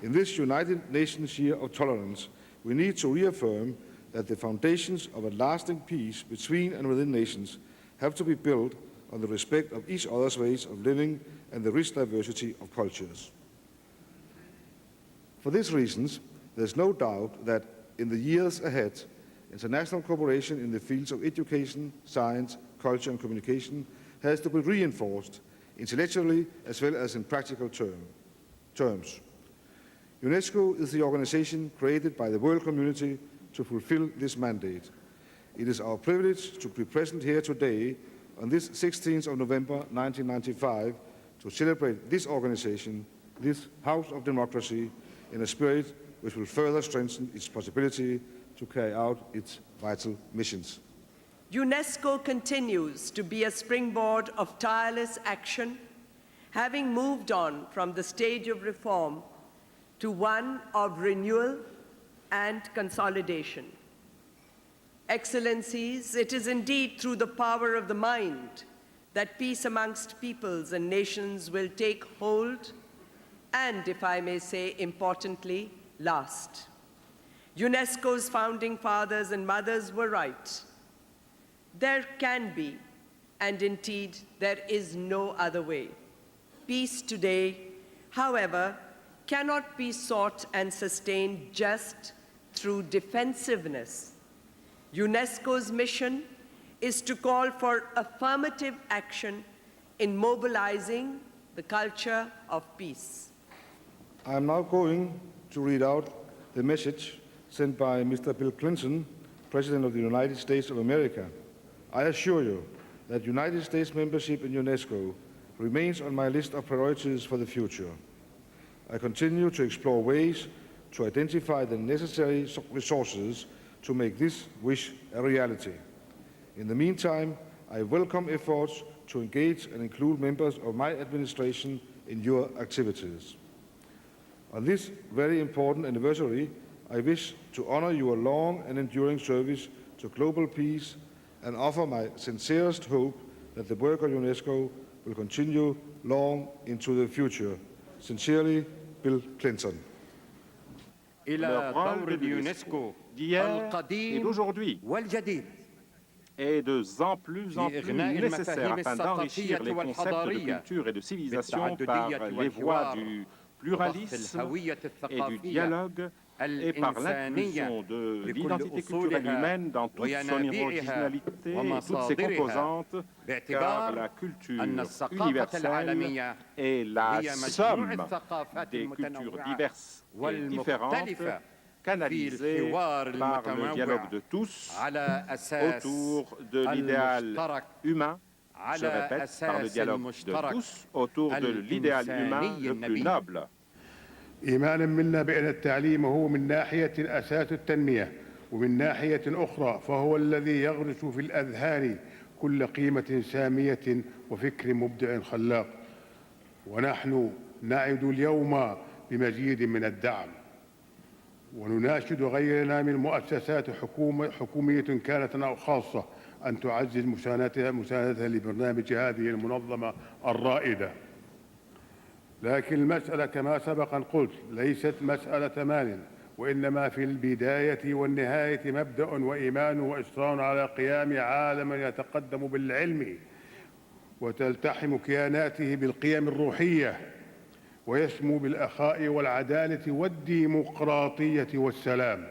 In this United Nations Year of Tolerance, we need to reaffirm that the foundations of a lasting peace between and within nations have to be built on the respect of each other's ways of living and the rich diversity of cultures. For these reasons, there is no doubt that in the years ahead, international cooperation in the fields of education, science, culture and communication has to be reinforced intellectually as well as in practical terms. UNESCO is the organization created by the world community to fulfill this mandate. It is our privilege to be present here today on this 16th of November 1995 to celebrate this organization, this House of Democracy, in a spirit which will further strengthen its possibility to carry out its vital missions. UNESCO continues to be a springboard of tireless action, having moved on from the stage of reform to one of renewal and consolidation. Excellencies, it is indeed through the power of the mind that peace amongst peoples and nations will take hold and, if I may say importantly, last. UNESCO's founding fathers and mothers were right. There can be, and indeed there is no other way. Peace today, however, cannot be sought and sustained just through defensiveness. UNESCO's mission is to call for affirmative action in mobilizing the culture of peace. I am now going to read out the message sent by Mr. Bill Clinton, President of the United States of America. I assure you that United States membership in UNESCO remains on my list of priorities for the future. I continue to explore ways to identify the necessary resources to make this wish a reality. In the meantime, I welcome efforts to engage and include members of my administration in your activities. On this very important anniversary, I wish to honor your long and enduring service to global peace and offer my sincerest hope that the work of UNESCO will continue long into the future. Sincerely, Bill Clinton. Le rôle de l'UNESCO d'hier et d'aujourd'hui est de plus en plus nécessaire afin d'enrichir les concepts de culture et de civilisation par les voies du pluralisme et du dialogue et par l'inclusion de l'identité culturelle humaine dans toute son originalité et toutes ses composantes, car la culture universelle est la somme des cultures diverses et différentes, canalisées par le dialogue de tous autour de l'idéal humain, je répète, par le dialogue de tous autour de l'idéal humain le plus noble. إيمانا منا بأن التعليم هو من ناحية أساس التنمية ومن ناحية أخرى فهو الذي يغرس في الأذهان كل قيمة سامية وفكر مبدع خلاق. ونحن نعد اليوم بمزيد من الدعم ونناشد غيرنا من مؤسسات حكومية كانت أو خاصة أن تعزز مساندتها لبرنامج هذه المنظمة الرائدة. لكن المسألة كما سبق أن قلت ليست مسألة مال، وإنما في البداية والنهاية مبدأ وإيمان وإصرار على قيام عالم يتقدم بالعلم وتلتحم كياناته بالقيم الروحية ويسمو بالأخاء والعدالة والديمقراطية والسلام.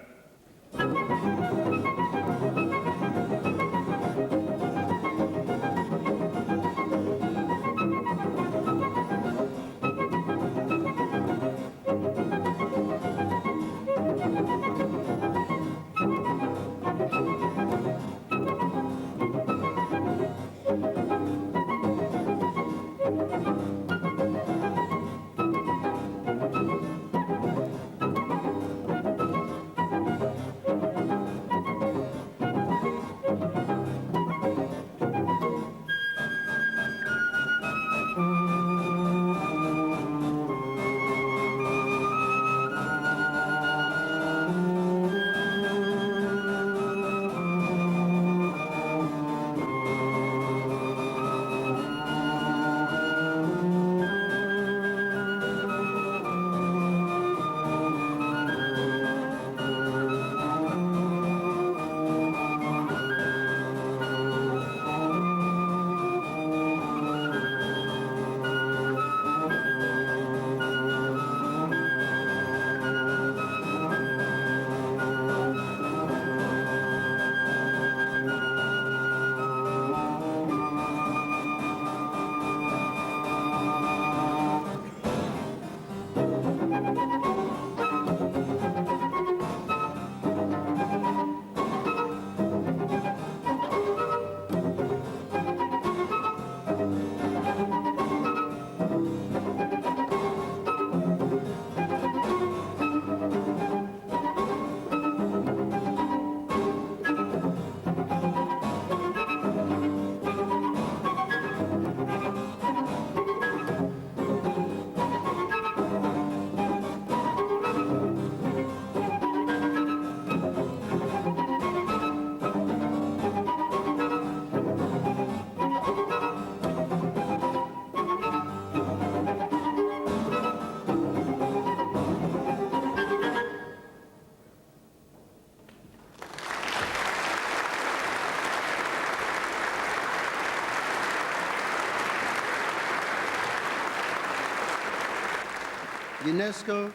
UNESCO,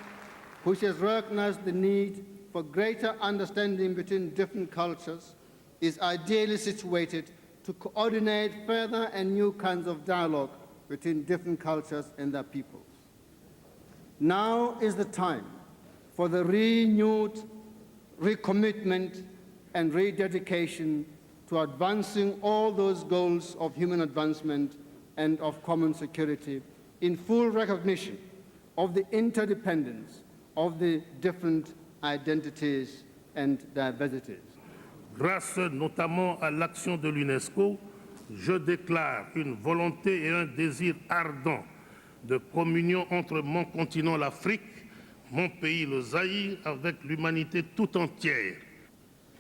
which has recognized the need for greater understanding between different cultures, is ideally situated to coordinate further and new kinds of dialogue between different cultures and their peoples. Now is the time for the renewed recommitment and rededication to advancing all those goals of human advancement and of common security in full recognition of the interdependence of the different identities and diversities. Grâce notamment à l'action de l'UNESCO, je déclare une volonté et un désir ardent de communion entre mon continent, l'Afrique, mon pays, le Zaïre, avec l'humanité tout entière.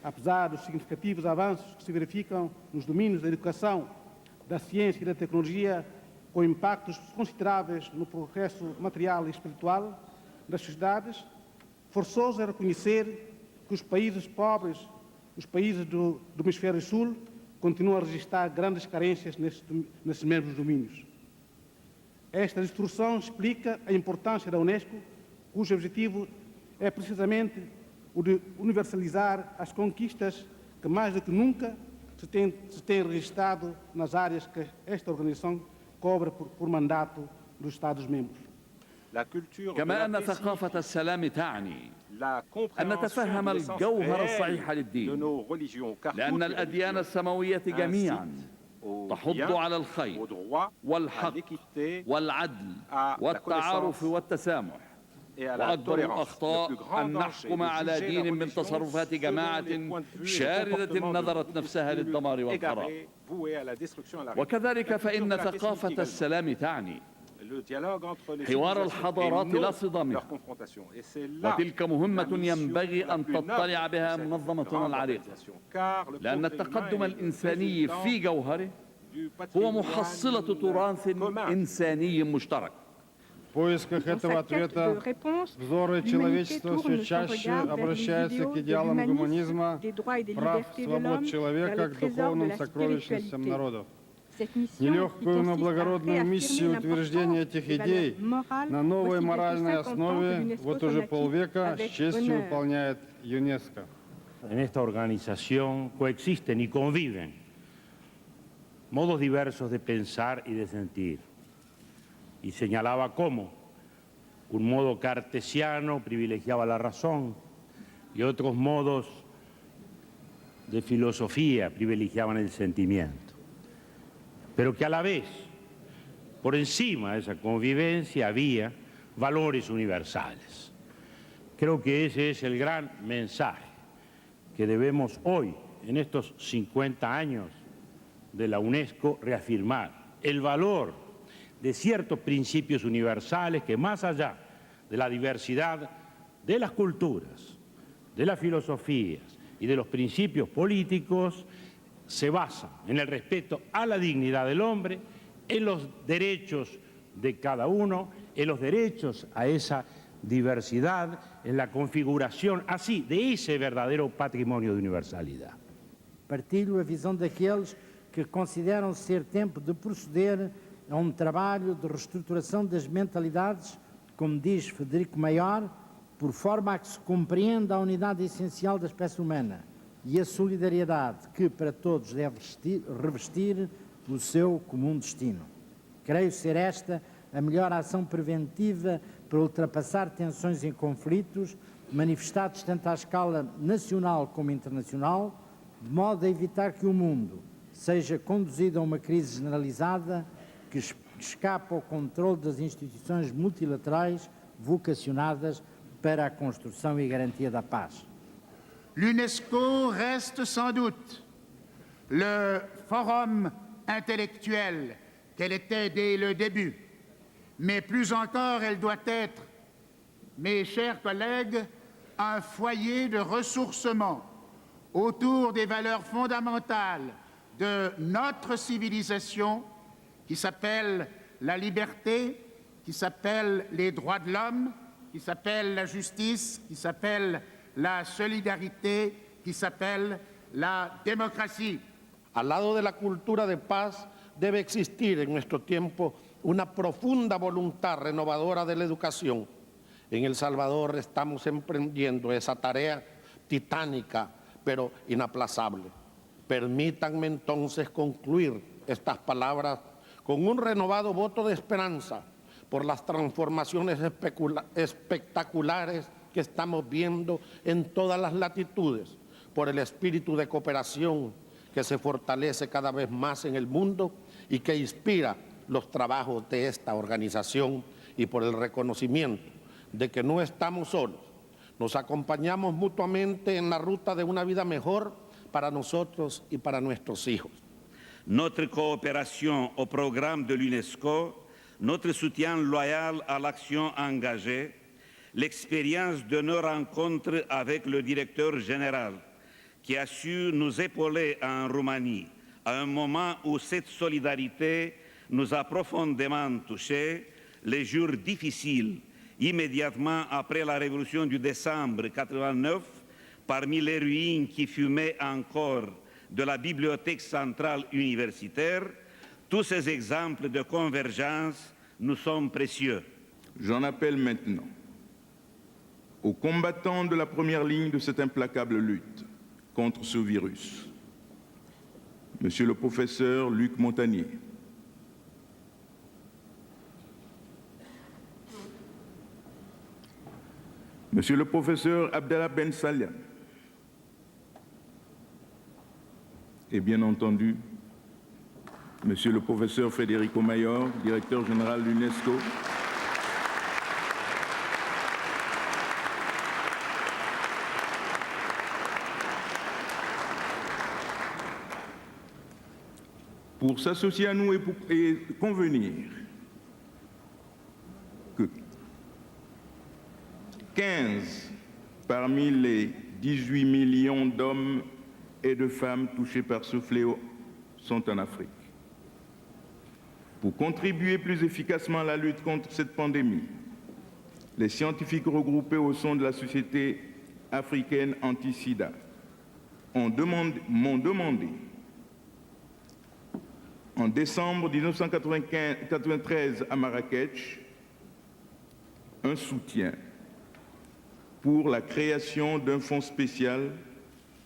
Apesar dos significativos avanços que se verificam nos domínios da educação, da ciência e da tecnologia, com impactos consideráveis no progresso material e espiritual das sociedades, forçoso é reconhecer que os países pobres, os países do Hemisfério Sul, continuam a registrar grandes carências nesses mesmos domínios. Esta distorção explica a importância da UNESCO, cujo objetivo é precisamente o de universalizar as conquistas que mais do que nunca se têm registrado nas áreas que esta organização cobre por mandato dos Estados-membros. كما أن ثقافة السلام تعني أن نتفهم الجوهر الصحيح للدين، لأن الأديان السماوية جميعا تحض على الخير والحق والعدل والتعارف والتسامح. وأكبر الأخطاء أن نحكم على دين من تصرفات جماعة شاردة نظرت نفسها للدمار والخراب. وكذلك فإن ثقافة السلام تعني حوار الحضارات لا صدام، وتلك مهمة ينبغي أن تطلع بها منظمتنا العريقة، لأن التقدم الإنساني في جوهره هو محصلة تراث إنساني مشترك. В поисках этого ответа взоры человечества все чаще обращаются к идеалам гуманизма, прав, свобод человека, к духовным сокровищностям народов. Нелегкую, но благородную миссию утверждения этих идей на новой моральной основе вот уже полвека с честью выполняет ЮНЕСКО. En esta organización coexisten y conviven modos diversos de pensar y de sentir. Y señalaba cómo un modo cartesiano privilegiaba la razón y otros modos de filosofía privilegiaban el sentimiento. Pero que a la vez, por encima de esa convivencia, había valores universales. Creo que ese es el gran mensaje que debemos hoy, en estos 50 años de la UNESCO, reafirmar. El valor de ciertos principios universales que, más allá de la diversidad de las culturas, de las filosofías y de los principios políticos, se basan en el respeto a la dignidad del hombre, en los derechos de cada uno, en los derechos a esa diversidad, en la configuração assim de esse verdadeiro patrimônio de universalidade. Partilho a visão daqueles que consideram ser tempo de proceder a um trabalho de reestruturação das mentalidades, como diz Frederico Mayor, por forma a que se compreenda a unidade essencial da espécie humana e a solidariedade que para todos deve revestir o seu comum destino. Creio ser esta a melhor ação preventiva para ultrapassar tensões e conflitos manifestados tanto à escala nacional como internacional, de modo a evitar que o mundo seja conduzido a uma crise generalizada que escapa ao controle das instituições multilaterais vocacionadas para a construção e garantia da paz. L'UNESCO reste sans doute le forum intellectuel qu'elle était dès le début, mais plus encore, elle doit être, mes chers collègues, un foyer de ressourcement autour des valeurs fondamentales de notre civilisation qui s'appelle la liberté, qui s'appelle les droits de l'homme, qui s'appelle la justice, qui s'appelle la solidarité, qui s'appelle la démocratie. Al lado de la cultura de paz debe existir en nuestro tiempo una profunda voluntad renovadora de la educación, En El Salvador estamos emprendiendo esa tarea titánica, pero inaplazable. Permítanme entonces concluir estas palabras con un renovado voto de esperanza por las transformaciones espectaculares que estamos viendo en todas las latitudes, por el espíritu de cooperación que se fortalece cada vez más en el mundo y que inspira los trabajos de esta organización, y por el reconocimiento de que no estamos solos. Nos acompañamos mutuamente en la ruta de una vida mejor para nosotros y para nuestros hijos. Notre coopération au programme de l'UNESCO, notre soutien loyal à l'action engagée, l'expérience de nos rencontres avec le directeur général qui a su nous épauler en Roumanie à un moment où cette solidarité nous a profondément touchés, les jours difficiles immédiatement après la révolution du décembre 89, parmi les ruines qui fumaient encore de la bibliothèque centrale universitaire, tous ces exemples de convergence nous sont précieux. J'en appelle maintenant aux combattants de la première ligne de cette implacable lutte contre ce virus. Monsieur le professeur Luc Montagnier, Monsieur le professeur Abdallah Ben Salem, et bien entendu, Monsieur le professeur Federico Mayor, directeur général de l'UNESCO, pour s'associer à nous et convenir que 15 parmi les 18 millions d'hommes et de femmes touchés par ce fléau sont en Afrique. Pour contribuer plus efficacement à la lutte contre cette pandémie, les scientifiques regroupés au sein de la Société africaine anti-sida m'ont demandé en décembre 1993 à Marrakech un soutien pour la création d'un fonds spécial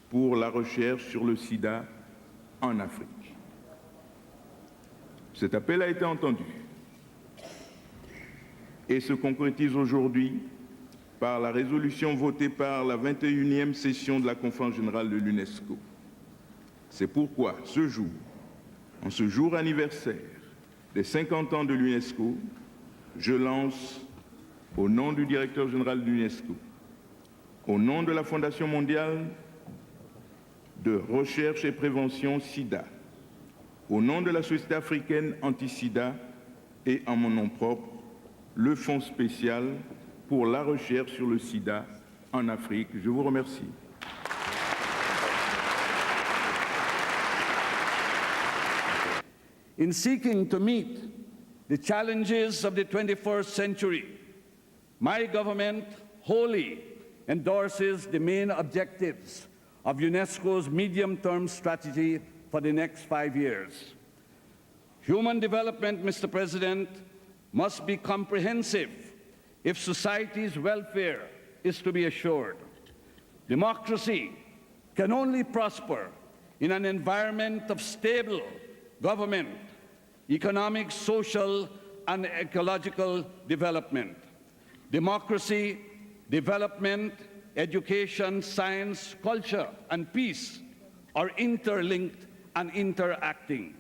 pour la recherche sur le sida en Afrique. Cet appel a été entendu et se concrétise aujourd'hui par la résolution votée par la 21e session de la Conférence générale de l'UNESCO. C'est pourquoi ce jour, en ce jour anniversaire des 50 ans de l'UNESCO, je lance, au nom du directeur général de l'UNESCO, au nom de la Fondation mondiale de recherche et prévention SIDA, au nom de la Société africaine anti-sida et en mon nom propre, le Fonds spécial pour la recherche sur le sida en Afrique. Je vous remercie. In seeking to meet the challenges of the 21st century, my government wholly endorses the main objectives of UNESCO's medium-term strategy for the next 5 years. Human development, Mr. President, must be comprehensive if society's welfare is to be assured. Democracy can only prosper in an environment of stable government, economic, social, and ecological development. Democracy, development, education, science, culture, and peace are interlinked and interacting.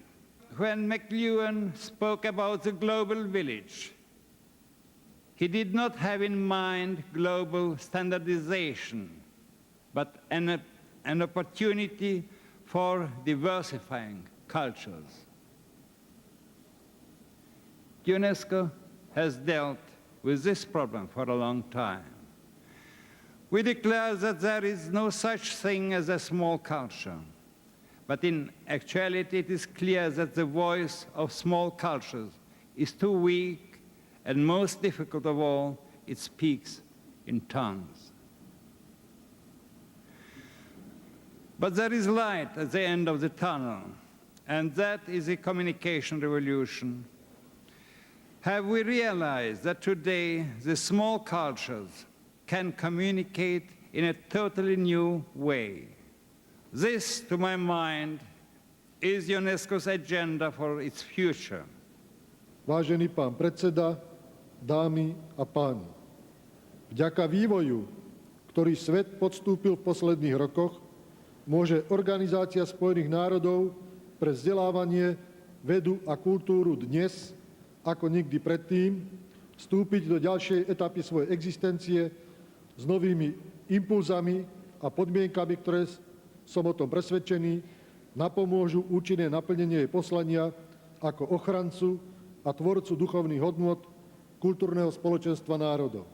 When McLuhan spoke about the global village, he did not have in mind global standardization, but an opportunity for diversifying cultures. UNESCO has dealt with this problem for a long time. We declare that there is no such thing as a small culture, but in actuality it is clear that the voice of small cultures is too weak, and most difficult of all, it speaks in tongues. But there is light at the end of the tunnel, and that is the communication revolution. have we realized that today the small cultures can communicate in a totally new way. This, to my mind, is UNESCO's agenda for its future. Vážený pán predseda, dámy a páni, vďaka vývoju, ktorý svet podstúpil v posledných rokoch, môže Organizácia Spojených národov pre vzdelávanie, vedu a kultúru dnes, ako nikdy predtým, vstúpiť do ďalšej etapy svojej existencie s novými impulzami a podmienkami, ktoré, som o tom presvedčený, napomôžu účinné naplnenie jej poslania ako ochrancu a tvorcu duchovných hodnôt kultúrneho spoločenstva národov.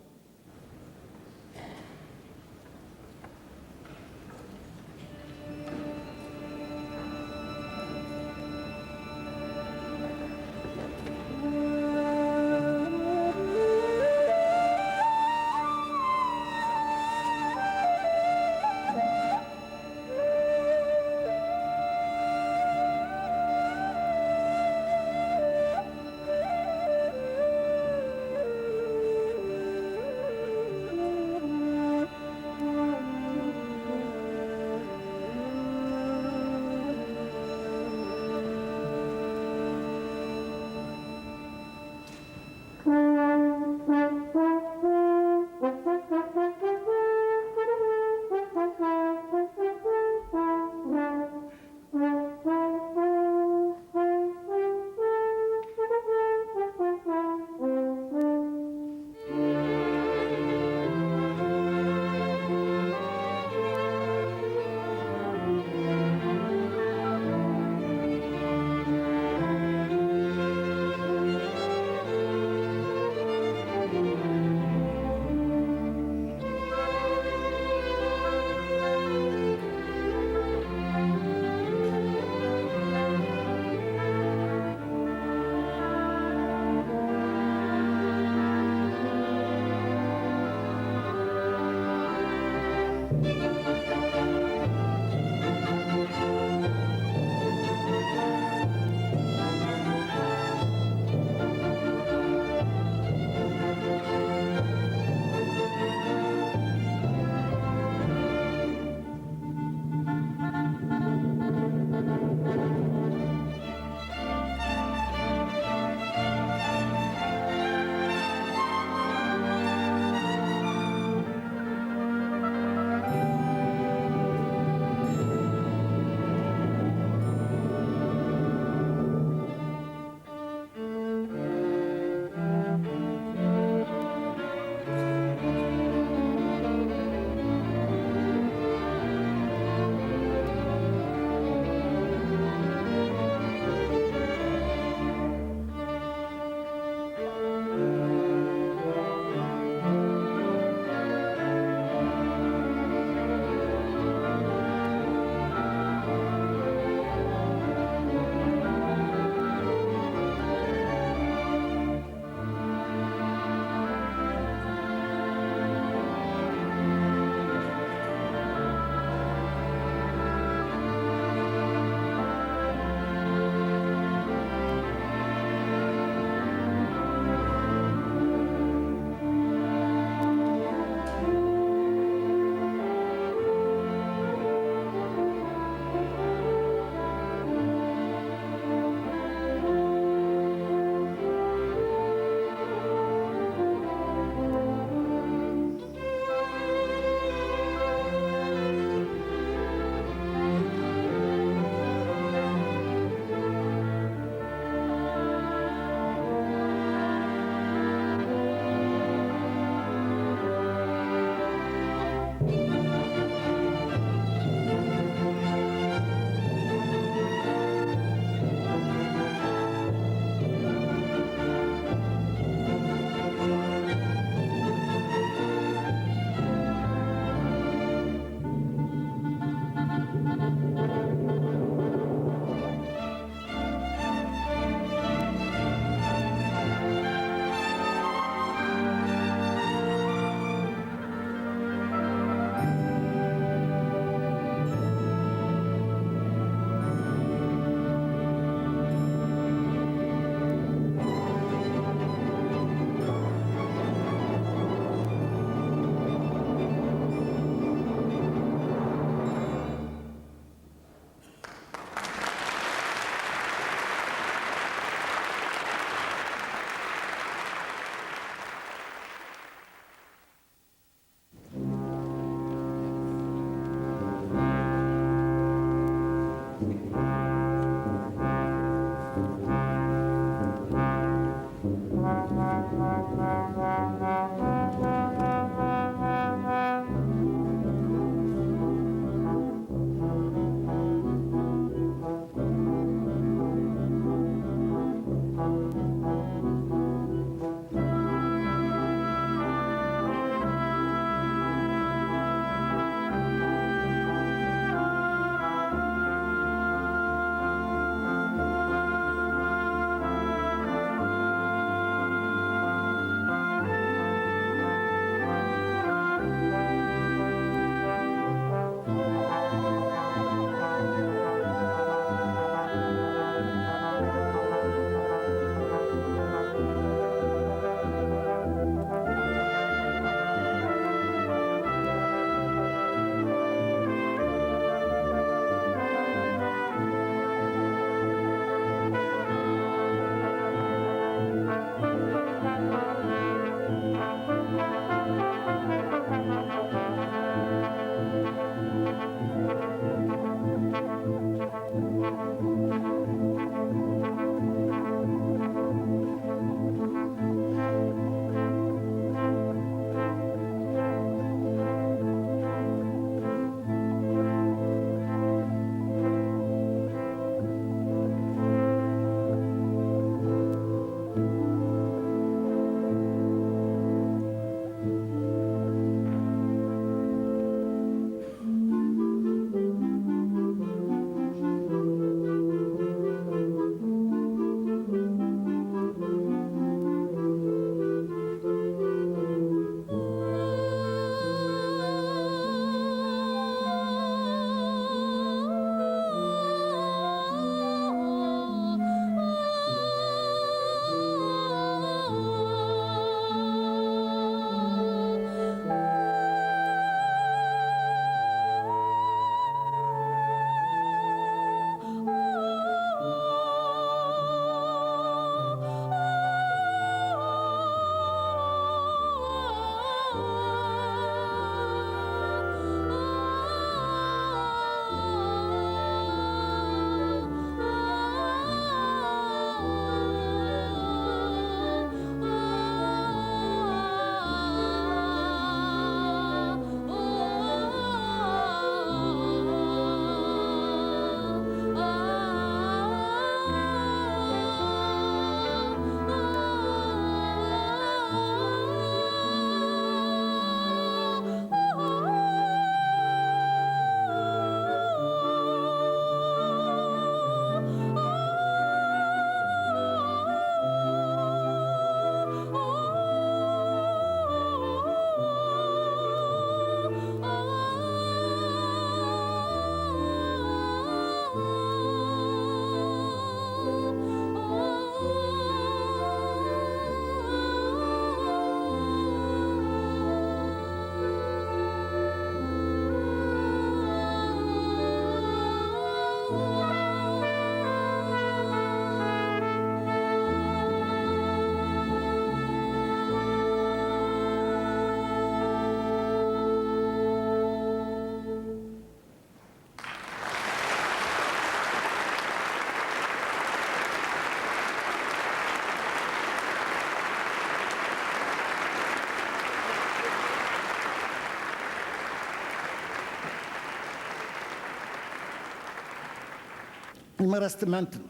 Il me reste maintenant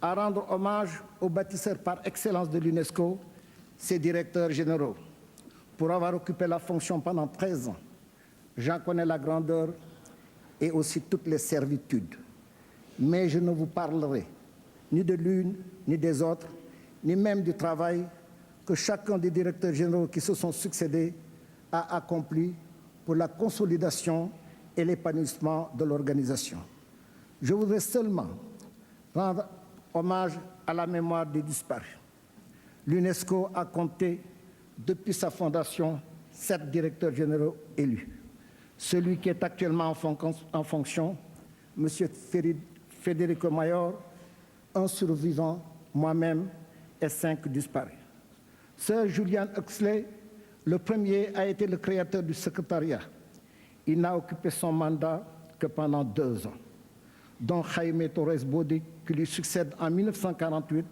à rendre hommage aux bâtisseurs par excellence de l'UNESCO, ses directeurs généraux, pour avoir occupé la fonction pendant 13 ans. J'en connais la grandeur et aussi toutes les servitudes. Mais je ne vous parlerai ni de l'une, ni des autres, ni même du travail que chacun des directeurs généraux qui se sont succédés a accompli pour la consolidation et l'épanouissement de l'organisation. Je voudrais seulement rendre hommage à la mémoire des disparus. L'UNESCO a compté, depuis sa fondation, 7 directeurs généraux élus. Celui qui est actuellement en fonction, M. Federico Mayor, un survivant, moi-même, et 5 disparus. Sir Julian Huxley, le premier, a été le créateur du secrétariat. Il n'a occupé son mandat que pendant 2 ans. Don Jaime Torres Bodi, qui lui succède en 1948,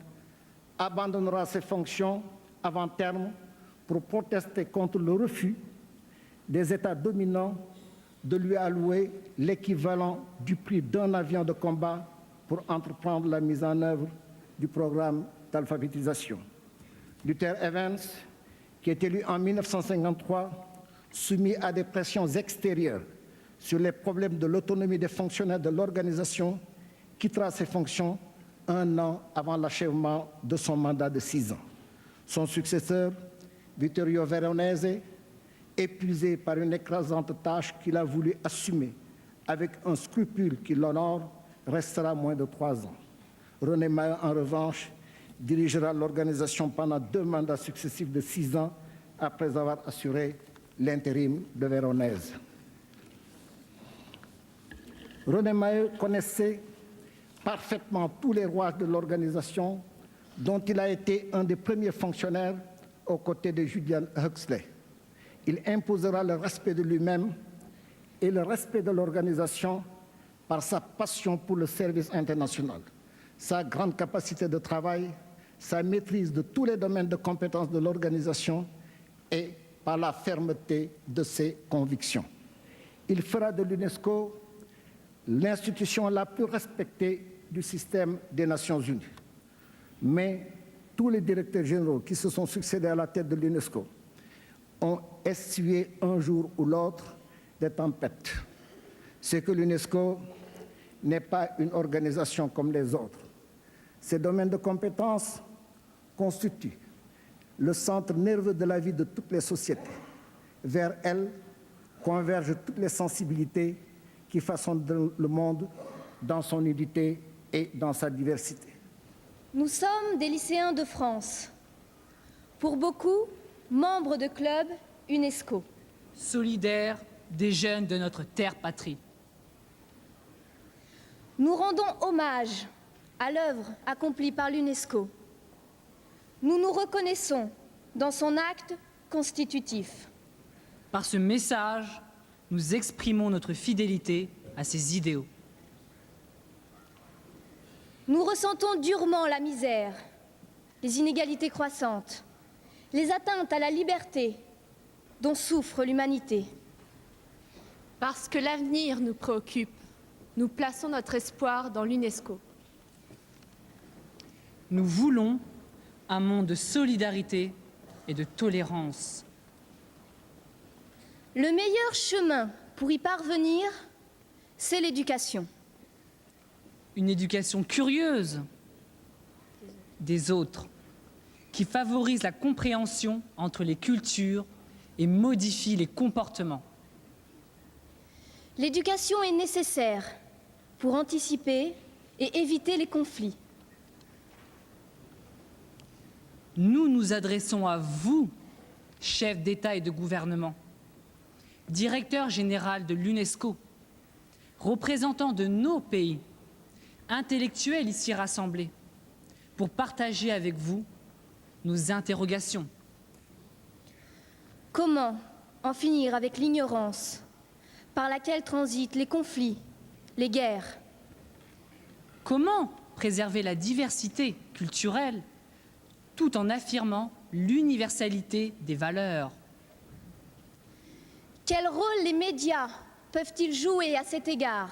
abandonnera ses fonctions avant terme pour protester contre le refus des États dominants de lui allouer l'équivalent du prix d'un avion de combat pour entreprendre la mise en œuvre du programme d'alphabétisation. Luther Evans, qui est élu en 1953, soumis à des pressions extérieures sur les problèmes de l'autonomie des fonctionnaires de l'organisation, quittera ses fonctions 1 an avant l'achèvement de son mandat de 6 ans. Son successeur, Vittorio Veronese, épuisé par une écrasante tâche qu'il a voulu assumer avec un scrupule qui l'honore, restera moins de 3 ans. René Mayer, en revanche, dirigera l'organisation pendant 2 mandats successifs de 6 ans après avoir assuré l'intérim de Veronese. René Mayer connaissait parfaitement tous les rouages de l'organisation dont il a été un des premiers fonctionnaires aux côtés de Julian Huxley. Il imposera le respect de lui-même et le respect de l'organisation par sa passion pour le service international, sa grande capacité de travail, sa maîtrise de tous les domaines de compétences de l'organisation et par la fermeté de ses convictions. Il fera de l'UNESCO l'institution la plus respectée du système des Nations Unies. Mais tous les directeurs généraux qui se sont succédés à la tête de l'UNESCO ont essuyé un jour ou l'autre des tempêtes. C'est que l'UNESCO n'est pas une organisation comme les autres. Ses domaines de compétences constituent le centre nerveux de la vie de toutes les sociétés. Vers elle convergent toutes les sensibilités qui façonnent le monde dans son unité et dans sa diversité. Nous sommes des lycéens de France. Pour beaucoup, membres de clubs UNESCO. Solidaires des jeunes de notre terre patrie. Nous rendons hommage à l'œuvre accomplie par l'UNESCO. Nous nous reconnaissons dans son acte constitutif. Par ce message, nous exprimons notre fidélité à ses idéaux. Nous ressentons durement la misère, les inégalités croissantes, les atteintes à la liberté dont souffre l'humanité. Parce que l'avenir nous préoccupe, nous plaçons notre espoir dans l'UNESCO. Nous voulons un monde de solidarité et de tolérance. Le meilleur chemin pour y parvenir, c'est l'éducation. Une éducation curieuse des autres, qui favorise la compréhension entre les cultures et modifie les comportements. L'éducation est nécessaire pour anticiper et éviter les conflits. Nous nous adressons à vous, chefs d'État et de gouvernement, directeur général de l'UNESCO, représentants de nos pays, intellectuels ici rassemblés, pour partager avec vous nos interrogations. Comment en finir avec l'ignorance par laquelle transitent les conflits, les guerres? Comment préserver la diversité culturelle tout en affirmant l'universalité des valeurs? Quel rôle les médias peuvent-ils jouer à cet égard?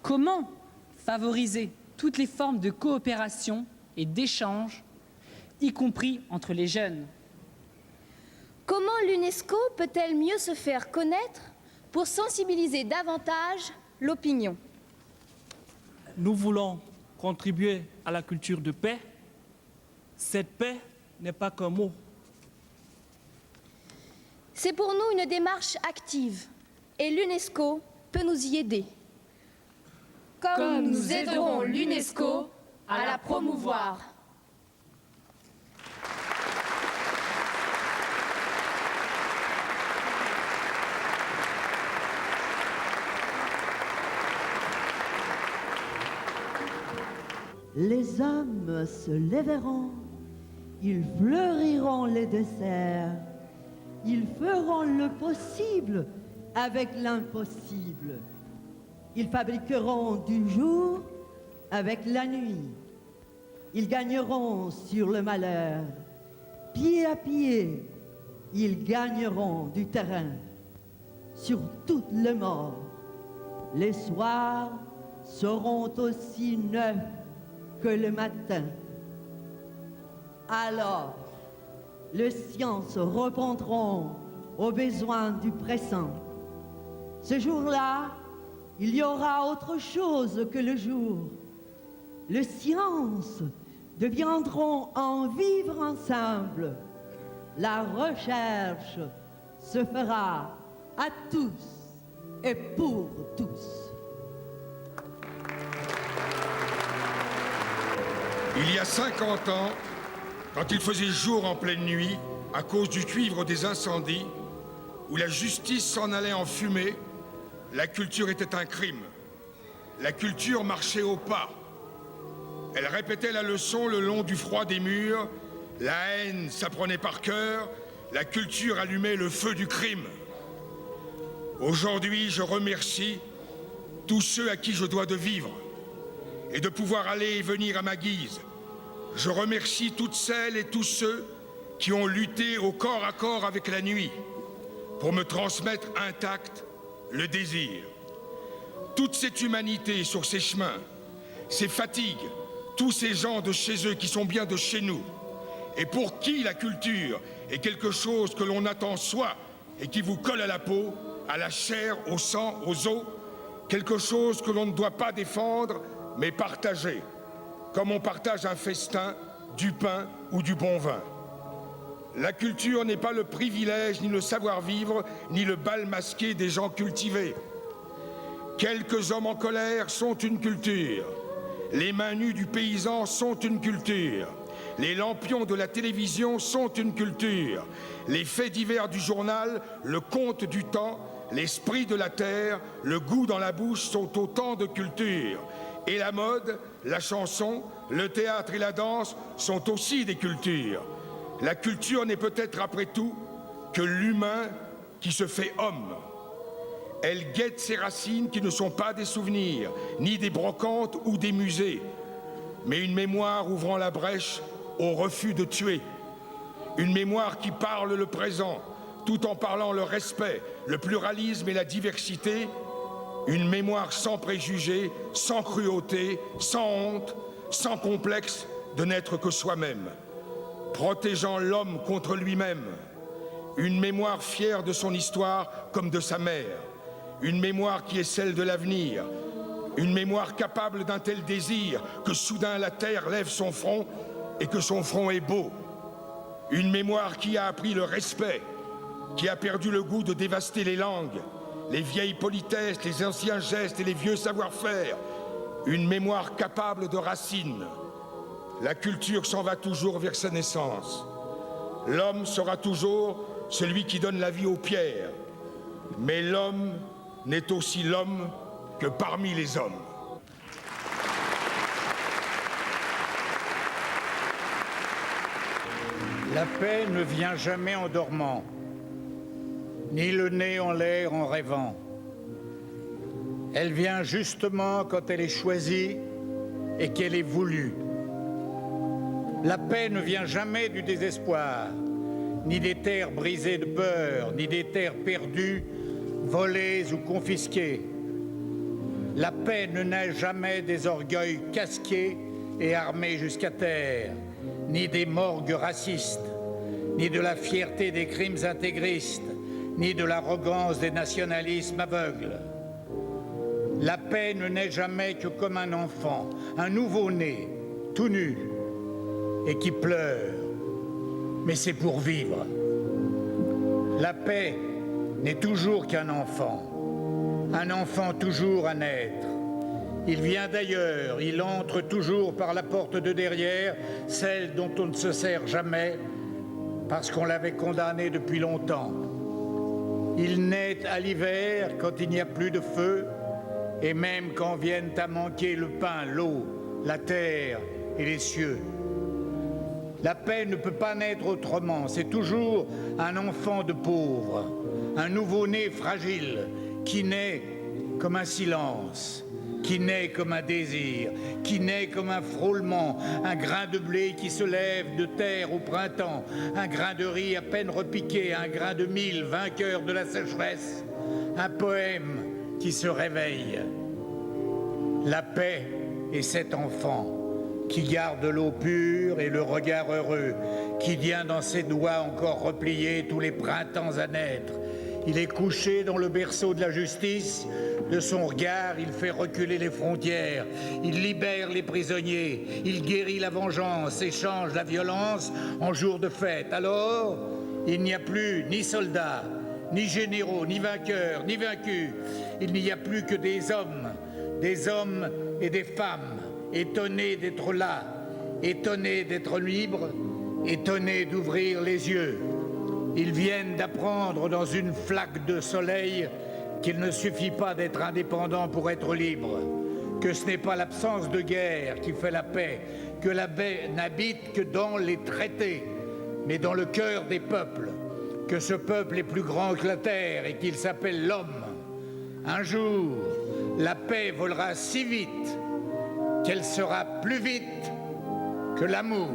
Comment favoriser toutes les formes de coopération et d'échange, y compris entre les jeunes? Comment l'UNESCO peut-elle mieux se faire connaître pour sensibiliser davantage l'opinion? Nous voulons contribuer à la culture de paix. Cette paix n'est pas qu'un mot. C'est pour nous une démarche active et l'UNESCO peut nous y aider. Comme nous aiderons l'UNESCO à la promouvoir. Les hommes se lèveront, ils fleuriront les desserts, ils feront le possible avec l'impossible. Ils fabriqueront du jour avec la nuit. Ils gagneront sur le malheur. Pied à pied, ils gagneront du terrain. Sur toute le mort, les soirs seront aussi neufs que le matin. Alors, les sciences répondront aux besoins du présent. Ce jour-là, il y aura autre chose que le jour. Les sciences deviendront en vivre ensemble. La recherche se fera à tous et pour tous. Il y a 50 ans, quand il faisait jour en pleine nuit, à cause du cuivre des incendies, où la justice s'en allait en fumée, la culture était un crime. La culture marchait au pas. Elle répétait la leçon le long du froid des murs. La haine s'apprenait par cœur. La culture allumait le feu du crime. Aujourd'hui, je remercie tous ceux à qui je dois de vivre et de pouvoir aller et venir à ma guise. Je remercie toutes celles et tous ceux qui ont lutté au corps à corps avec la nuit pour me transmettre intact le désir. Toute cette humanité sur ces chemins, ces fatigues, tous ces gens de chez eux qui sont bien de chez nous, et pour qui la culture est quelque chose que l'on attend soi et qui vous colle à la peau, à la chair, au sang, aux os, quelque chose que l'on ne doit pas défendre, mais partager, comme on partage un festin, du pain ou du bon vin. La culture n'est pas le privilège, ni le savoir-vivre, ni le bal masqué des gens cultivés. Quelques hommes en colère sont une culture. Les mains nues du paysan sont une culture. Les lampions de la télévision sont une culture. Les faits divers du journal, le conte du temps, l'esprit de la terre, le goût dans la bouche sont autant de cultures. Et la mode, la chanson, le théâtre et la danse sont aussi des cultures. La culture n'est peut-être après tout que l'humain qui se fait homme. Elle guette ses racines qui ne sont pas des souvenirs, ni des brocantes ou des musées, mais une mémoire ouvrant la brèche au refus de tuer. Une mémoire qui parle le présent, tout en parlant le respect, le pluralisme et la diversité. Une mémoire sans préjugés, sans cruauté, sans honte, sans complexe de n'être que soi-même, protégeant l'homme contre lui-même. Une mémoire fière de son histoire comme de sa mère. Une mémoire qui est celle de l'avenir. Une mémoire capable d'un tel désir que soudain la terre lève son front et que son front est beau. Une mémoire qui a appris le respect, qui a perdu le goût de dévaster les langues, les vieilles politesses, les anciens gestes et les vieux savoir-faire. Une mémoire capable de racines. La culture s'en va toujours vers sa naissance. L'homme sera toujours celui qui donne la vie aux pierres. Mais l'homme n'est aussi l'homme que parmi les hommes. La paix ne vient jamais en dormant, ni le nez en l'air en rêvant. Elle vient justement quand elle est choisie et qu'elle est voulue. La paix ne vient jamais du désespoir, ni des terres brisées de peur, ni des terres perdues, volées ou confisquées. La paix ne naît jamais des orgueils casqués et armés jusqu'à terre, ni des morgues racistes, ni de la fierté des crimes intégristes, ni de l'arrogance des nationalismes aveugles. La paix ne naît jamais que comme un enfant, un nouveau-né, tout nu, et qui pleure. Mais c'est pour vivre. La paix n'est toujours qu'un enfant toujours à naître. Il vient d'ailleurs, il entre toujours par la porte de derrière, celle dont on ne se sert jamais, parce qu'on l'avait condamné depuis longtemps. Il naît à l'hiver quand il n'y a plus de feu, et même quand viennent à manquer le pain, l'eau, la terre et les cieux. La paix ne peut pas naître autrement, c'est toujours un enfant de pauvre, un nouveau-né fragile, qui naît comme un silence, qui naît comme un désir, qui naît comme un frôlement, un grain de blé qui se lève de terre au printemps, un grain de riz à peine repiqué, un grain de mil vainqueur de la sécheresse, un poème qui se réveille. La paix est cet enfant qui garde l'eau pure et le regard heureux, qui tient dans ses doigts encore repliés tous les printemps à naître. Il est couché dans le berceau de la justice. De son regard, il fait reculer les frontières. Il libère les prisonniers. Il guérit la vengeance et change la violence en jour de fête. Alors, il n'y a plus ni soldats, ni généraux, ni vainqueurs, ni vaincus. Il n'y a plus que des hommes et des femmes, étonnés d'être là, étonnés d'être libres, étonnés d'ouvrir les yeux. Ils viennent d'apprendre dans une flaque de soleil qu'il ne suffit pas d'être indépendant pour être libre, que ce n'est pas l'absence de guerre qui fait la paix, que la paix n'habite que dans les traités, mais dans le cœur des peuples, que ce peuple est plus grand que la terre et qu'il s'appelle l'homme. Un jour, la paix volera si vite qu'elle sera plus vite que l'amour.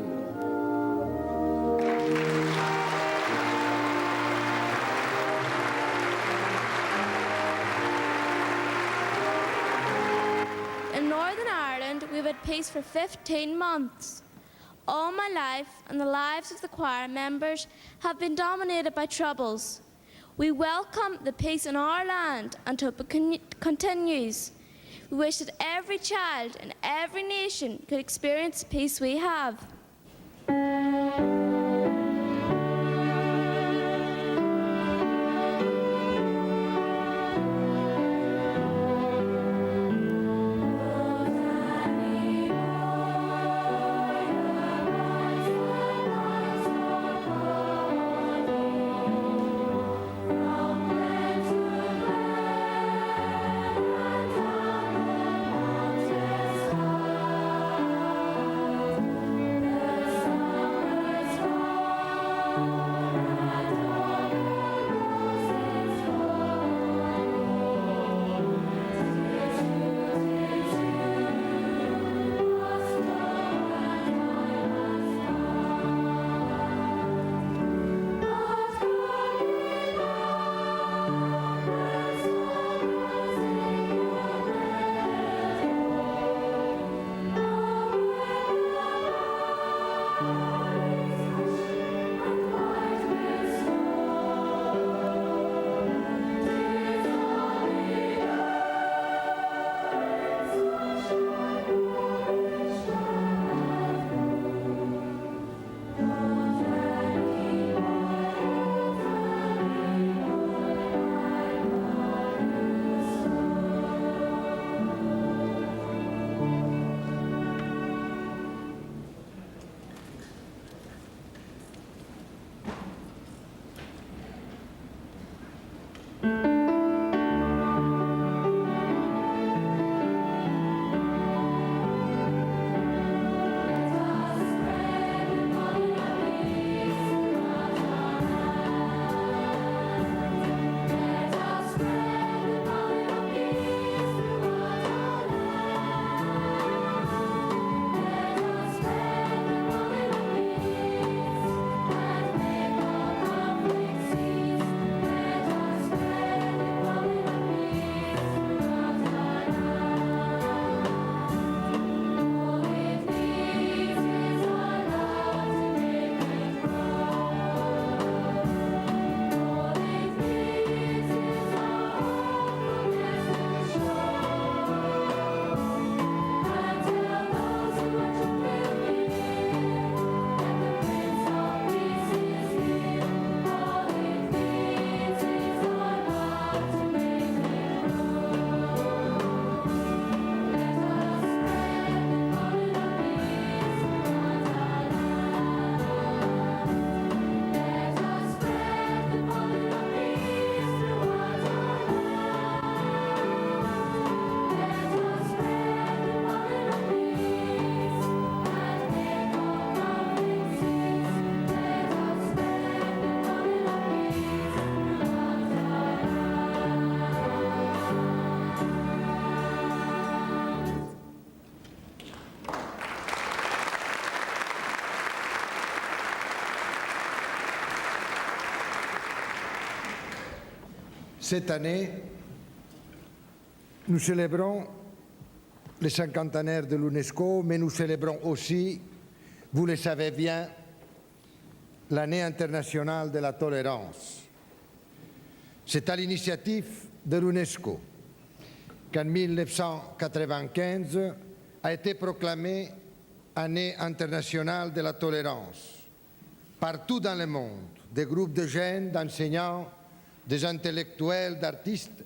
In Northern Ireland, we've had peace for 15 months. All my life and the lives of the choir members have been dominated by troubles. We welcome the peace in our land and hope it continues. We wish that every child in every nation could experience the peace we have. Cette année, nous célébrons le cinquantenaire de l'UNESCO, mais nous célébrons aussi, vous le savez bien, l'année internationale de la tolérance. C'est à l'initiative de l'UNESCO qu'en 1995 a été proclamée Année internationale de la tolérance. Partout dans le monde, des groupes de jeunes, d'enseignants, des intellectuels, d'artistes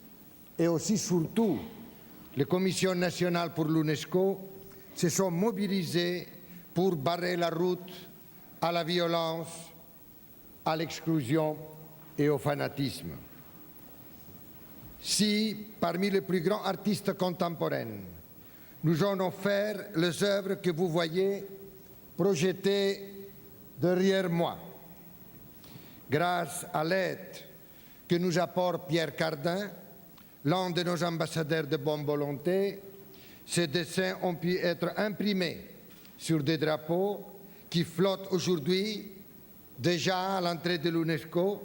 et aussi surtout les commissions nationales pour l'UNESCO se sont mobilisées pour barrer la route à la violence, à l'exclusion et au fanatisme. Si, parmi les plus grands artistes contemporains, nous en offert les œuvres que vous voyez projetées derrière moi, grâce à l'aide que nous apporte Pierre Cardin, l'un de nos ambassadeurs de bonne volonté, ces dessins ont pu être imprimés sur des drapeaux qui flottent aujourd'hui déjà à l'entrée de l'UNESCO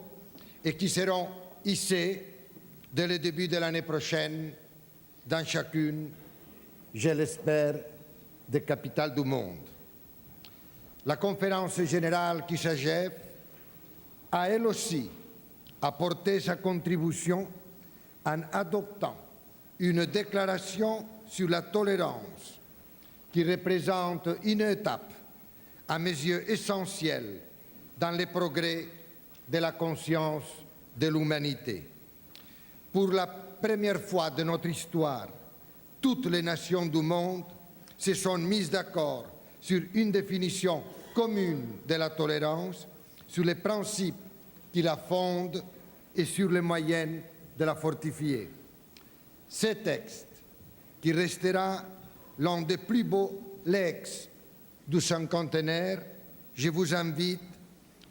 et qui seront hissés dès le début de l'année prochaine dans chacune, je l'espère, des capitales du monde. La conférence générale qui s'achève a elle aussi apporté sa contribution en adoptant une déclaration sur la tolérance qui représente une étape, à mes yeux essentielle, dans les progrès de la conscience de l'humanité. Pour la première fois de notre histoire, toutes les nations du monde se sont mises d'accord sur une définition commune de la tolérance, sur les principes qui la fondent et sur les moyens de la fortifier. Ce texte, qui restera l'un des plus beaux legs du cinquantenaire, je vous invite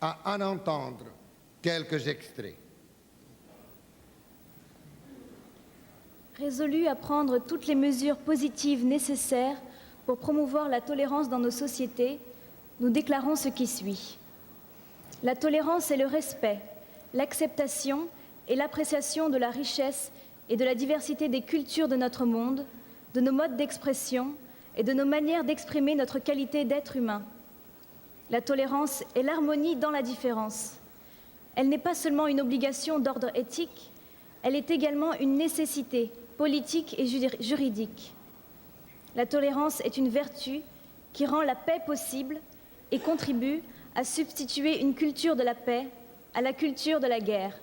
à en entendre quelques extraits. Résolu à prendre toutes les mesures positives nécessaires pour promouvoir la tolérance dans nos sociétés, nous déclarons ce qui suit. La tolérance est le respect, l'acceptation et l'appréciation de la richesse et de la diversité des cultures de notre monde, de nos modes d'expression et de nos manières d'exprimer notre qualité d'être humain. La tolérance est l'harmonie dans la différence. Elle n'est pas seulement une obligation d'ordre éthique, elle est également une nécessité politique et juridique. La tolérance est une vertu qui rend la paix possible et contribue à substituer une culture de la paix à la culture de la guerre.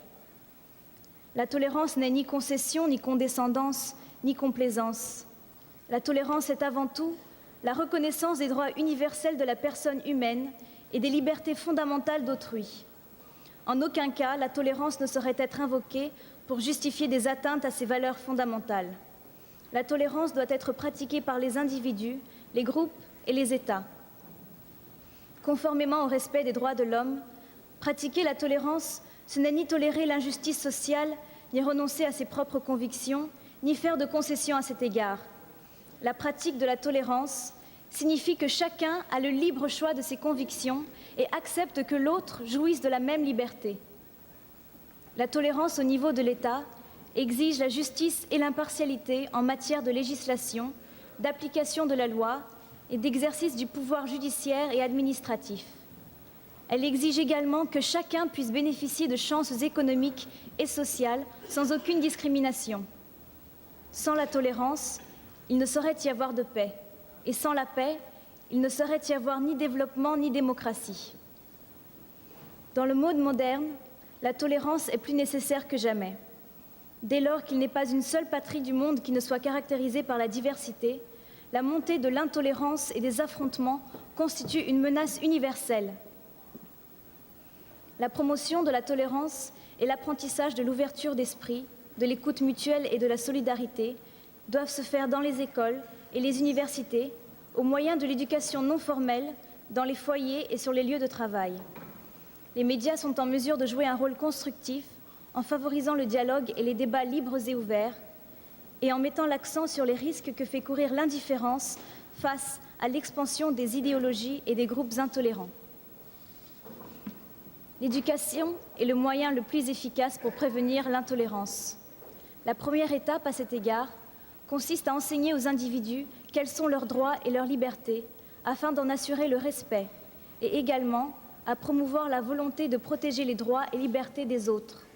La tolérance n'est ni concession, ni condescendance, ni complaisance. La tolérance est avant tout la reconnaissance des droits universels de la personne humaine et des libertés fondamentales d'autrui. En aucun cas, la tolérance ne saurait être invoquée pour justifier des atteintes à ces valeurs fondamentales. La tolérance doit être pratiquée par les individus, les groupes et les États. Conformément au respect des droits de l'homme, pratiquer la tolérance, ce n'est ni tolérer l'injustice sociale, ni renoncer à ses propres convictions, ni faire de concessions à cet égard. La pratique de la tolérance signifie que chacun a le libre choix de ses convictions et accepte que l'autre jouisse de la même liberté. La tolérance au niveau de l'État exige la justice et l'impartialité en matière de législation, d'application de la loi et d'exercice du pouvoir judiciaire et administratif. Elle exige également que chacun puisse bénéficier de chances économiques et sociales sans aucune discrimination. Sans la tolérance, il ne saurait y avoir de paix. Et sans la paix, il ne saurait y avoir ni développement ni démocratie. Dans le monde moderne, la tolérance est plus nécessaire que jamais. Dès lors qu'il n'est pas une seule patrie du monde qui ne soit caractérisée par la diversité, la montée de l'intolérance et des affrontements constitue une menace universelle. La promotion de la tolérance et l'apprentissage de l'ouverture d'esprit, de l'écoute mutuelle et de la solidarité doivent se faire dans les écoles et les universités, au moyen de l'éducation non formelle, dans les foyers et sur les lieux de travail. Les médias sont en mesure de jouer un rôle constructif en favorisant le dialogue et les débats libres et ouverts, et en mettant l'accent sur les risques que fait courir l'indifférence face à l'expansion des idéologies et des groupes intolérants. L'éducation est le moyen le plus efficace pour prévenir l'intolérance. La première étape à cet égard consiste à enseigner aux individus quels sont leurs droits et leurs libertés afin d'en assurer le respect et également à promouvoir la volonté de protéger les droits et libertés des autres.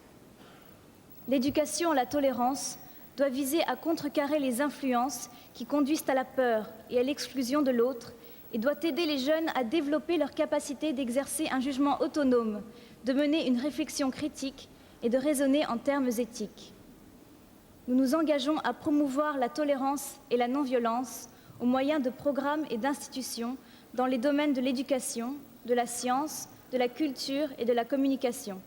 L'éducation à la tolérance doit viser à contrecarrer les influences qui conduisent à la peur et à l'exclusion de l'autre et doit aider les jeunes à développer leur capacité d'exercer un jugement autonome, de mener une réflexion critique et de raisonner en termes éthiques. Nous nous engageons à promouvoir la tolérance et la non-violence au moyen de programmes et d'institutions dans les domaines de l'éducation, de la science, de la culture et de la communication.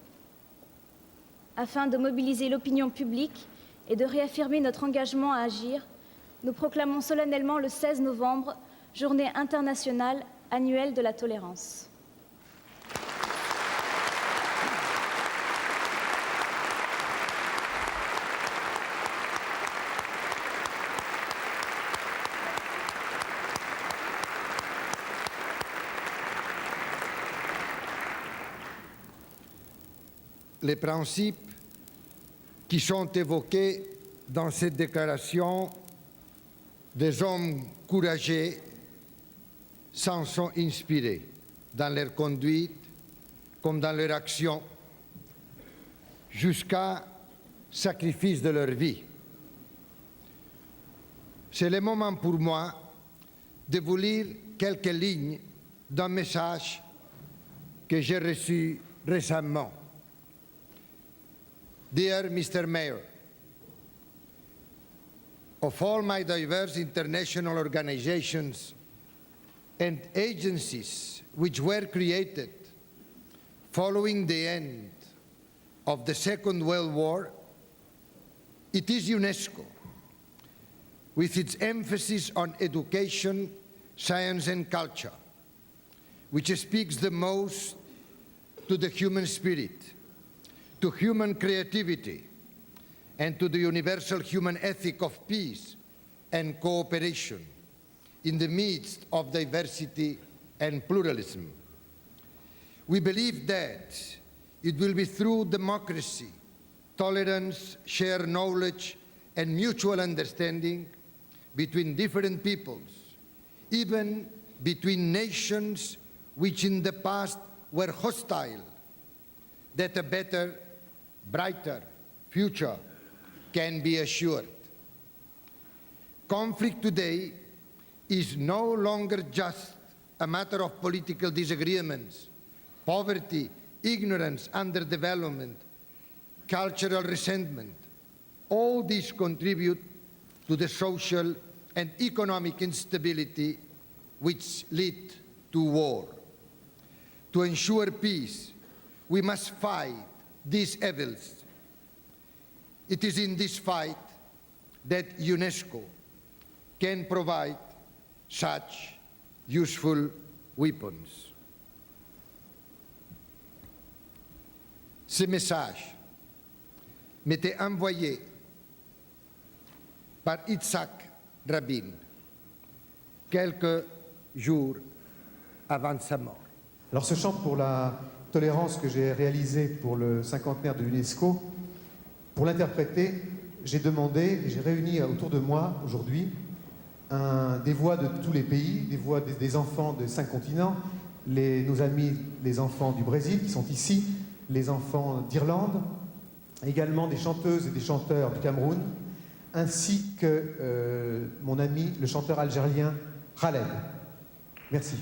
Afin de mobiliser l'opinion publique et de réaffirmer notre engagement à agir, nous proclamons solennellement le 16 novembre Journée internationale annuelle de la tolérance. Les principes qui sont évoqués dans cette déclaration des hommes courageux s'en sont inspirés dans leur conduite comme dans leur action jusqu'à sacrifice de leur vie. C'est le moment pour moi de vous lire quelques lignes d'un message que j'ai reçu récemment. Dear Mr. Mayor, of all my diverse international organizations and agencies which were created following the end of the Second World War, it is UNESCO, with its emphasis on education, science and culture, which speaks the most to the human spirit, to human creativity, and to the universal human ethic of peace and cooperation in the midst of diversity and pluralism. We believe that it will be through democracy, tolerance, shared knowledge, and mutual understanding between different peoples, even between nations which in the past were hostile, that a better, brighter future can be assured. Conflict today is no longer just a matter of political disagreements, poverty, ignorance, underdevelopment, cultural resentment. All these contribute to the social and economic instability which lead to war. To ensure peace, we must fight these evils. It is in this fight that UNESCO can provide such useful weapons. Ce message m'était envoyé par Yitzhak Rabin quelques jours avant sa mort. Alors ce chant pour la tolérance que j'ai réalisé pour le cinquantenaire de l'UNESCO, pour l'interpréter, j'ai demandé et j'ai réuni autour de moi aujourd'hui des voix de tous les pays, des voix des enfants de 5 continents, nos amis les enfants du Brésil qui sont ici, les enfants d'Irlande, également des chanteuses et des chanteurs du Cameroun, ainsi que mon ami le chanteur algérien Khaled. Merci.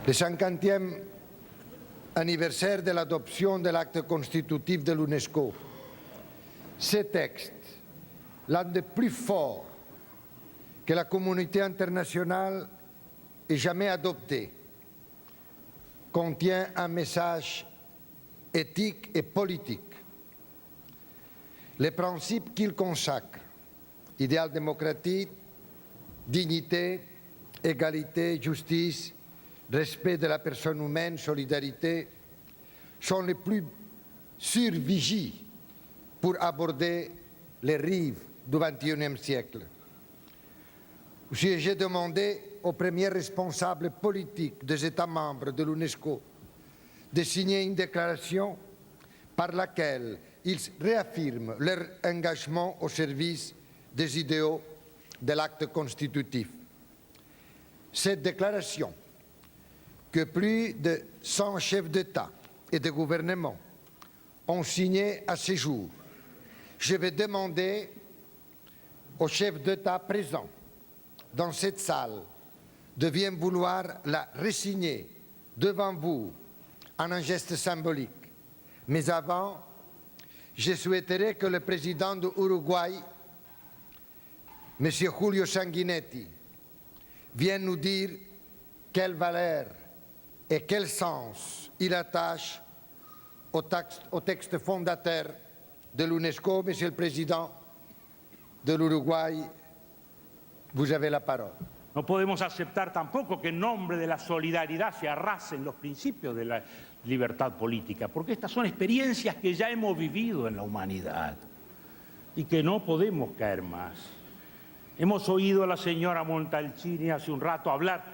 Le 50e anniversaire de l'adoption de l'acte constitutif de l'UNESCO. Ce texte, l'un des plus forts que la communauté internationale ait jamais adopté, contient un message éthique et politique. Les principes qu'il consacre, idéal démocratique, dignité, égalité, justice, respect de la personne humaine, solidarité, sont les plus sûrs vigies pour aborder les rives du XXIe siècle. J'ai demandé aux premiers responsables politiques des États membres de l'UNESCO de signer une déclaration par laquelle ils réaffirment leur engagement au service des idéaux de l'acte constitutif. Cette déclaration, que plus de 100 chefs d'État et de gouvernement ont signé à ce jour, je vais demander aux chefs d'État présents dans cette salle de bien vouloir la resigner devant vous en un geste symbolique. Mais avant, je souhaiterais que le président de l'Uruguay, M. Julio Sanguinetti, vienne nous dire quelle valeur et quel sens il attache au texte fondateur de l'UNESCO. Monsieur le Président de l'Uruguay, vous avez la parole. No podemos aceptar tampoco que en nombre de la solidaridad se arrasen los principios de la libertad política, porque estas son experiencias que ya hemos vivido en la humanidad y que no podemos caer más. Hemos oído a la señora Montalcini hace un rato hablar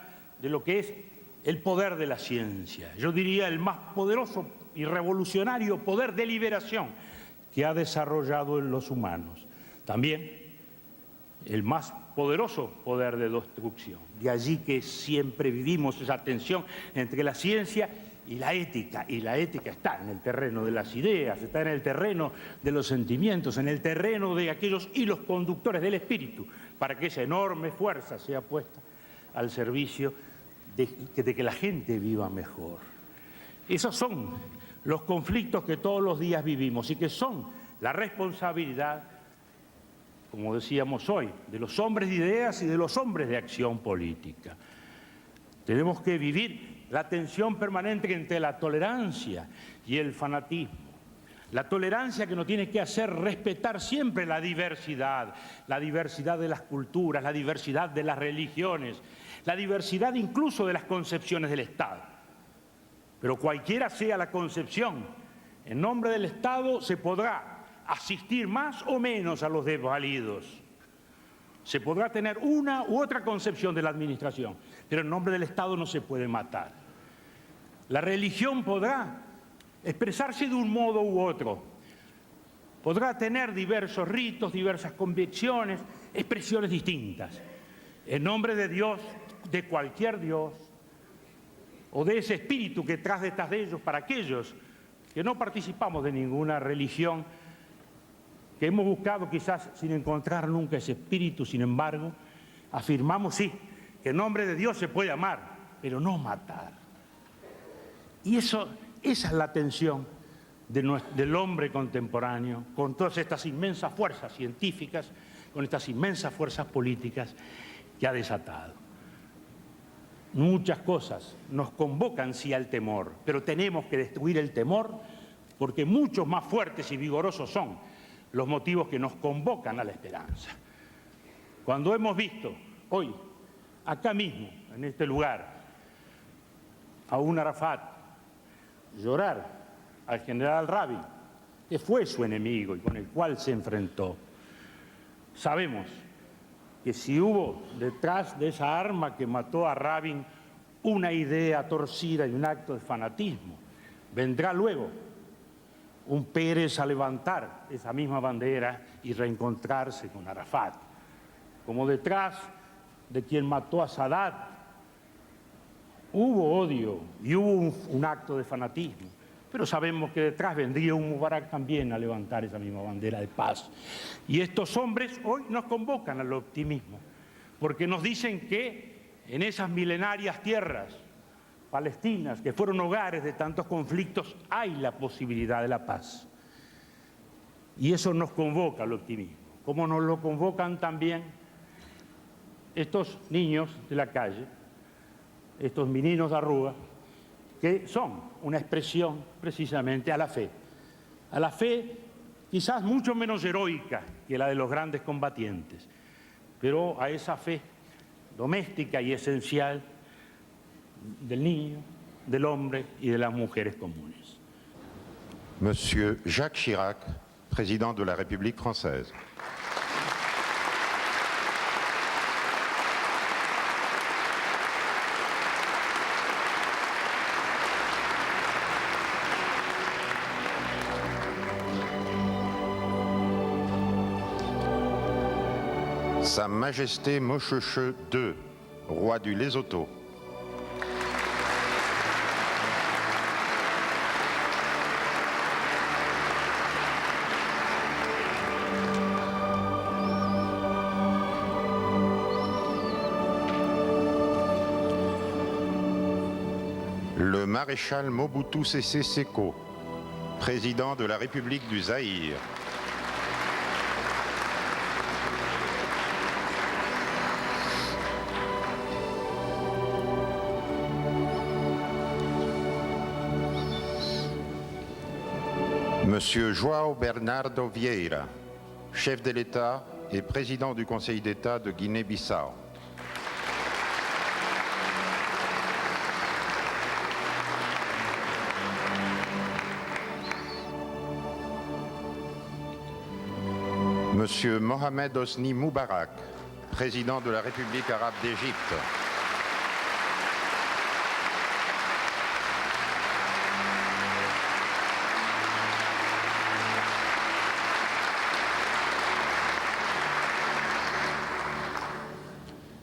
de lo que es el poder de la ciencia. Yo diría el más poderoso y revolucionario poder de liberación que ha desarrollado en los humanos. También el más poderoso poder de destrucción. De allí que siempre vivimos esa tensión entre la ciencia y la ética está en el terreno de las ideas, está en el terreno de los sentimientos, en el terreno de aquellos hilos conductores del espíritu, para que esa enorme fuerza sea puesta al servicio de que la gente viva mejor. Esos son los conflictos que todos los días vivimos y que son la responsabilidad, como decíamos hoy, de los hombres de ideas y de los hombres de acción política. Tenemos que vivir la tensión permanente entre la tolerancia y el fanatismo. La tolerancia que nos tiene que hacer respetar siempre la diversidad de las culturas, la diversidad de las religiones, la diversidad incluso de las concepciones del Estado. Pero cualquiera sea la concepción, en nombre del Estado se podrá asistir más o menos a los desvalidos. Se podrá tener una u otra concepción de la administración, pero en nombre del Estado no se puede matar. La religión podrá expresarse de un modo u otro, podrá tener diversos ritos, diversas convicciones, expresiones distintas. En nombre de Dios, de cualquier Dios, o de ese espíritu que tras detrás de ellos, para aquellos que no participamos de ninguna religión, que hemos buscado quizás sin encontrar nunca ese espíritu, sin embargo, afirmamos sí, que en nombre de Dios se puede amar, pero no matar. Y esa es la tensión del hombre contemporáneo, con todas estas inmensas fuerzas científicas, con estas inmensas fuerzas políticas que ha desatado. Muchas cosas nos convocan sí al temor, pero tenemos que destruir el temor porque muchos más fuertes y vigorosos son los motivos que nos convocan a la esperanza. Cuando hemos visto hoy, acá mismo, en este lugar, a un Arafat llorar al general Rabin, que fue su enemigo y con el cual se enfrentó, sabemos que si hubo detrás de esa arma que mató a Rabin una idea torcida y un acto de fanatismo, vendrá luego un Pérez a levantar esa misma bandera y reencontrarse con Arafat. Como detrás de quien mató a Sadat hubo odio y hubo un acto de fanatismo, pero sabemos que detrás vendría un Mubarak también a levantar esa misma bandera de paz. Y estos hombres hoy nos convocan al optimismo, porque nos dicen que en esas milenarias tierras palestinas, que fueron hogares de tantos conflictos, hay la posibilidad de la paz. Y eso nos convoca al optimismo, como nos lo convocan también estos niños de la calle, estos meninos de Arruga, que son una expresión precisamente a la fe quizás mucho menos heroica que la de los grandes combatientes, pero a esa fe doméstica y esencial del niño, del hombre y de las mujeres comunes. Monsieur Jacques Chirac, président de la République française. Sa Majesté Moshoeshoe II, roi du Lesotho. Le maréchal Mobutu Sese Seko, président de la République du Zaïre. Monsieur João Bernardo Vieira, chef de l'État et président du Conseil d'État de Guinée-Bissau. Monsieur Mohamed Hosni Moubarak, président de la République arabe d'Égypte.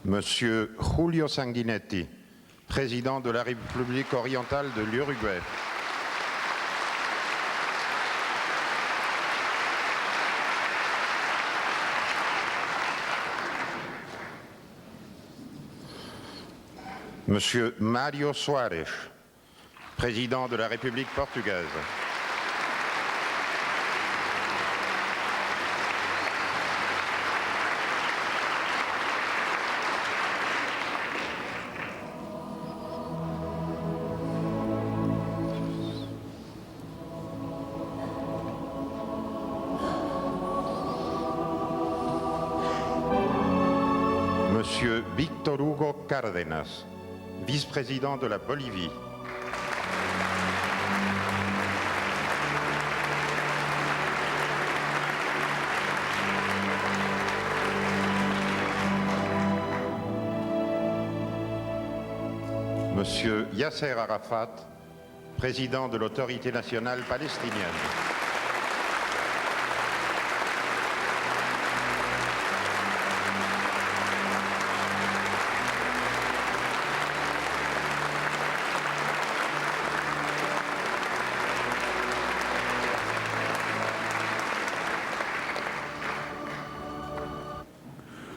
Monsieur Julio Sanguinetti, président de la République orientale de l'Uruguay. Monsieur Mário Soares, président de la République portugaise. Monsieur Víctor Hugo Cárdenas, vice-président de la Bolivie. Monsieur Yasser Arafat, président de l'Autorité nationale palestinienne.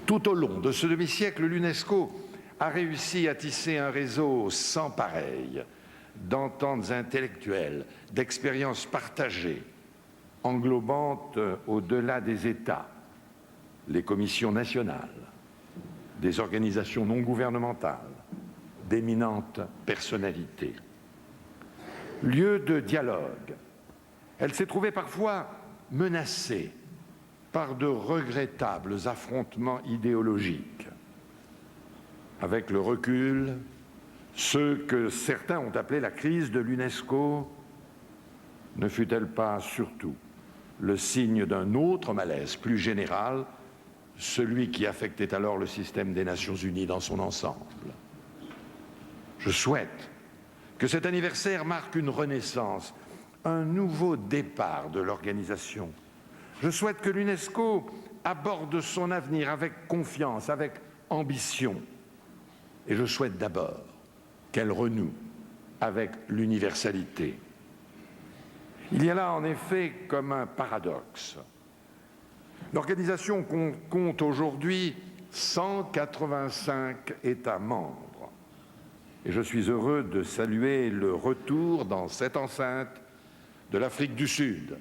Tout au long de ce demi-siècle, l'UNESCO a réussi à tisser un réseau sans pareil d'ententes intellectuelles, d'expériences partagées, englobant au-delà des États, les commissions nationales, des organisations non gouvernementales, d'éminentes personnalités. Lieu de dialogue, elle s'est trouvée parfois menacée par de regrettables affrontements idéologiques. Avec le recul, ce que certains ont appelé la crise de l'UNESCO ne fut-elle pas surtout le signe d'un autre malaise plus général, celui qui affectait alors le système des Nations Unies dans son ensemble? Je souhaite que cet anniversaire marque une renaissance, un nouveau départ de l'organisation. Je souhaite que l'UNESCO aborde son avenir avec confiance, avec ambition. Et je souhaite d'abord qu'elle renoue avec l'universalité. Il y a là en effet comme un paradoxe. L'organisation compte aujourd'hui 185 États membres. Et je suis heureux de saluer le retour dans cette enceinte de l'Afrique du Sud,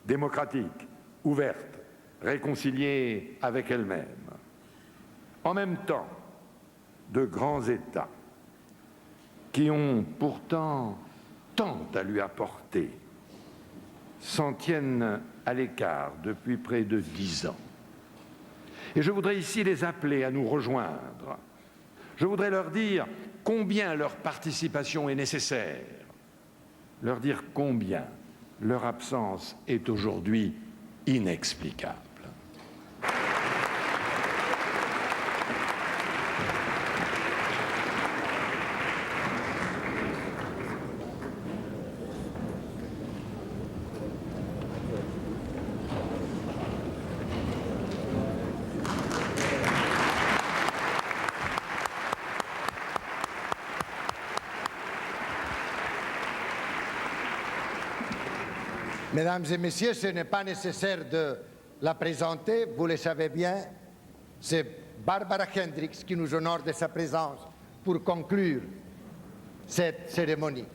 démocratique, ouverte, réconciliée avec elle-même. En même temps, de grands États qui ont pourtant tant à lui apporter s'en tiennent à l'écart depuis près de 10 ans. Et je voudrais ici les appeler à nous rejoindre. Je voudrais leur dire combien leur participation est nécessaire, leur dire combien leur absence est aujourd'hui inexplicable. Mesdames et messieurs, ce n'est pas nécessaire de la présenter, vous le savez bien. C'est Barbara Hendricks qui nous honore de sa présence pour conclure cette cérémonie.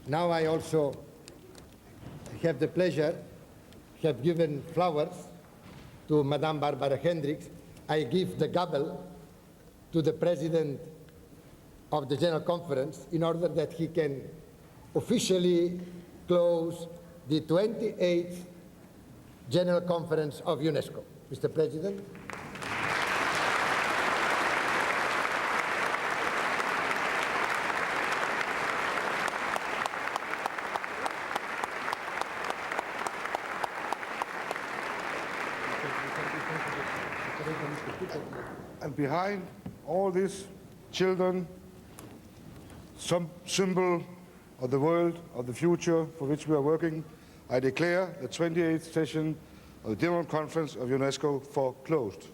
Now I also have the pleasure, have given flowers to Madame Barbara Hendricks. I give the gavel to the President of the General Conference in order that he can officially close the 28th General Conference of UNESCO. Mr. President. And behind all these children, some symbol of the world, of the future for which we are working, I declare the 28th session of the General Conference of UNESCO for closed.